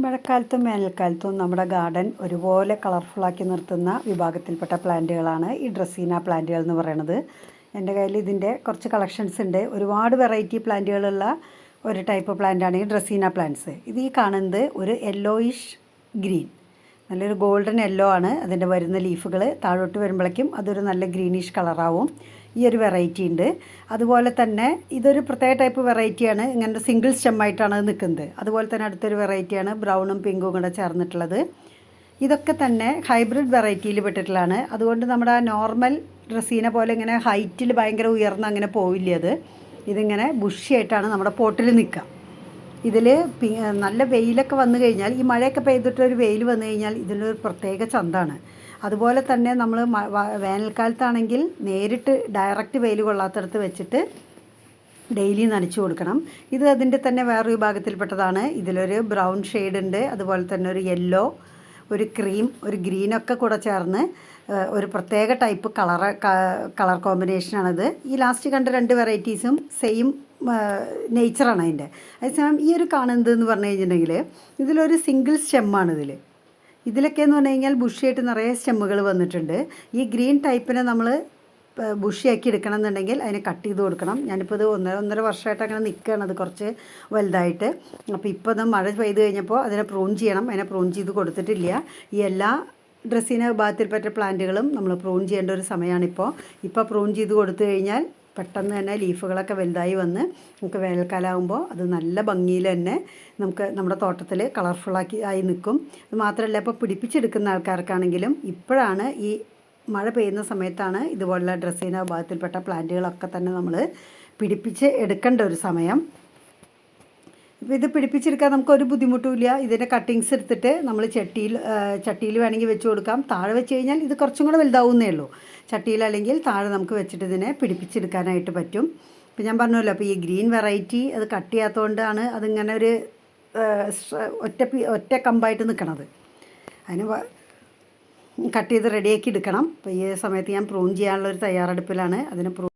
മഴക്കാലത്തും വേനൽക്കാലത്തും നമ്മുടെ ഗാർഡൻ ഒരുപോലെ കളർഫുള്ളാക്കി നിർത്തുന്ന വിഭാഗത്തിൽപ്പെട്ട പ്ലാന്റുകളാണ് ഈ ഡ്രസീന പ്ലാന്റുകൾ എന്ന് പറയുന്നത്. എൻ്റെ കയ്യിൽ ഇതിൻ്റെ കുറച്ച് കളക്ഷൻസ് ഉണ്ട്. ഒരുപാട് വെറൈറ്റി പ്ലാന്റുകളുള്ള ഒരു ടൈപ്പ് പ്ലാന്റാണ് ഈ ഡ്രസീന പ്ലാന്റ്സ്. ഇത് ഈ കാണുന്നത് ഒരു യെല്ലോയിഷ് ഗ്രീൻ, നല്ലൊരു ഗോൾഡൻ യെല്ലോ ആണ് അതിൻ്റെ വരുന്ന ലീഫുകൾ. താഴോട്ട് വരുമ്പോഴേക്കും അതൊരു നല്ല ഗ്രീനിഷ് കളറാവും. ഈ ഒരു വെറൈറ്റി ഉണ്ട്. അതുപോലെ തന്നെ ഇതൊരു പ്രത്യേക ടൈപ്പ് വെറൈറ്റിയാണ്, ഇങ്ങനത്തെ സിംഗിൾ സ്റ്റെമ്മായിട്ടാണ് അത് നിൽക്കുന്നത്. അതുപോലെ തന്നെ അടുത്തൊരു വെറൈറ്റിയാണ് ബ്രൗണും പിങ്കും കൂടെ ചേർന്നിട്ടുള്ളത്. ഇതൊക്കെ തന്നെ ഹൈബ്രിഡ് വെറൈറ്റിയിൽ പെട്ടിട്ടുള്ളതാണ്. അതുകൊണ്ട് നമ്മുടെ ആ നോർമൽ ഡ്രസീന പോലെ ഇങ്ങനെ ഹൈറ്റിൽ ഭയങ്കര ഉയർന്ന് അങ്ങനെ പോവില്ല. ഇതിങ്ങനെ ബുഷിയായിട്ടാണ് നമ്മുടെ പോട്ടിൽ നിൽക്കുക. ഇതിൽ നല്ല വെയിലൊക്കെ വന്നു കഴിഞ്ഞാൽ, ഈ മഴയൊക്കെ പെയ്തിട്ടൊരു വെയിൽ വന്നു കഴിഞ്ഞാൽ ഇതിലൊരു പ്രത്യേക ചന്താണ്. അതുപോലെ തന്നെ നമ്മൾ വേനൽക്കാലത്താണെങ്കിൽ നേരിട്ട് ഡയറക്റ്റ് വെയിൽ കൊള്ളാത്തടത്ത് വെച്ചിട്ട് ഡെയിലി നനച്ചു കൊടുക്കണം. ഇത് അതിൻ്റെ തന്നെ വേറൊരു വിഭാഗത്തിൽപ്പെട്ടതാണ്. ഇതിലൊരു ബ്രൗൺ ഷെയ്ഡ് ഉണ്ട്, അതുപോലെ തന്നെ ഒരു യെല്ലോ, ഒരു ക്രീം, ഒരു ഗ്രീനൊക്കെ കൂടെ ചേർന്ന് ഒരു പ്രത്യേക ടൈപ്പ് കളർ കോമ്പിനേഷനാണിത്. ഈ ലാസ്റ്റ് കണ്ട രണ്ട് വെറൈറ്റീസും സെയിം നേച്ചറാണ് അതിൻ്റെ. അതേസമയം ഈ ഒരു കാണുന്നത് എന്ന് പറഞ്ഞു കഴിഞ്ഞിട്ടുണ്ടെങ്കിൽ ഇതിലൊരു സിംഗിൾ സ്റ്റെമ്മാണ്. ഇതിലൊക്കെ എന്ന് പറഞ്ഞു കഴിഞ്ഞാൽ ബുഷിയായിട്ട് നിറയെ സ്റ്റെമ്മുകൾ വന്നിട്ടുണ്ട്. ഈ ഗ്രീൻ ടൈപ്പിനെ നമ്മൾ ബുഷിയാക്കി എടുക്കണം എന്നുണ്ടെങ്കിൽ അതിനെ കട്ട് ചെയ്ത് കൊടുക്കണം. ഞാനിപ്പോൾ ഇത് ഒന്നര വർഷമായിട്ട് അങ്ങനെ നിൽക്കുകയാണ്, അത് കുറച്ച് വലുതായിട്ട്. അപ്പോൾ ഇപ്പോൾ അത് മഴ പെയ്ത് കഴിഞ്ഞപ്പോൾ അതിനെ പ്രൂൺ ചെയ്യണം. അതിനെ പ്രൂൺ ചെയ്ത് കൊടുത്തിട്ടില്ല. ഈ എല്ലാ ഡ്രസീന വിഭാഗത്തിൽപ്പെട്ട പ്ലാന്റുകളും നമ്മൾ പ്രൂൺ ചെയ്യേണ്ട ഒരു സമയമാണിപ്പോൾ. ഇപ്പോൾ പ്രൂൺ ചെയ്ത് കൊടുത്തു കഴിഞ്ഞാൽ പെട്ടെന്ന് തന്നെ ലീഫുകളൊക്കെ വലുതായി വന്ന് നമുക്ക് വേനൽക്കാലമാകുമ്പോൾ അത് നല്ല ഭംഗിയിൽ തന്നെ നമുക്ക് നമ്മുടെ തോട്ടത്തിൽ കളർഫുള്ളാക്കി ആയി നിൽക്കും. അത് മാത്രമല്ല, ഇപ്പോൾ പിടിപ്പിച്ചെടുക്കുന്ന ആൾക്കാർക്കാണെങ്കിലും ഇപ്പോഴാണ്, ഈ മഴ പെയ്യുന്ന സമയത്താണ് ഇതുപോലുള്ള ഡ്രസീന വിഭാഗത്തിൽപ്പെട്ട പ്ലാന്റുകളൊക്കെ തന്നെ നമ്മൾ പിടിപ്പിച്ച് എടുക്കേണ്ട ഒരു സമയം. ഇപ്പോൾ ഇത് പിടിപ്പിച്ചെടുക്കാൻ നമുക്കൊരു ബുദ്ധിമുട്ടുമില്ല. ഇതിൻ്റെ കട്ടിങ്സ് എടുത്തിട്ട് നമ്മൾ ചട്ടിയിൽ വേണമെങ്കിൽ വെച്ച് കൊടുക്കാം. താഴെ വെച്ച് കഴിഞ്ഞാൽ ഇത് കുറച്ചും കൂടെ വലുതാവുന്നേ ഉള്ളൂ. ചട്ടിയിൽ അല്ലെങ്കിൽ താഴെ നമുക്ക് വെച്ചിട്ട് ഇതിനെ പിടിപ്പിച്ചെടുക്കാനായിട്ട് പറ്റും. ഇപ്പോൾ ഞാൻ പറഞ്ഞല്ലോ, അപ്പോൾ ഈ ഗ്രീൻ വെറൈറ്റി അത് കട്ട് ചെയ്യാത്തതുകൊണ്ടാണ് അതിങ്ങനെ ഒരു ഒറ്റ കമ്പായിട്ട് നിൽക്കണത്. അതിന് കട്ട് ചെയ്ത് റെഡിയാക്കി എടുക്കണം. അപ്പോൾ ഈ സമയത്ത് ഞാൻ പ്രൂൺ ചെയ്യാനുള്ളൊരു തയ്യാറെടുപ്പിലാണ്. അതിന്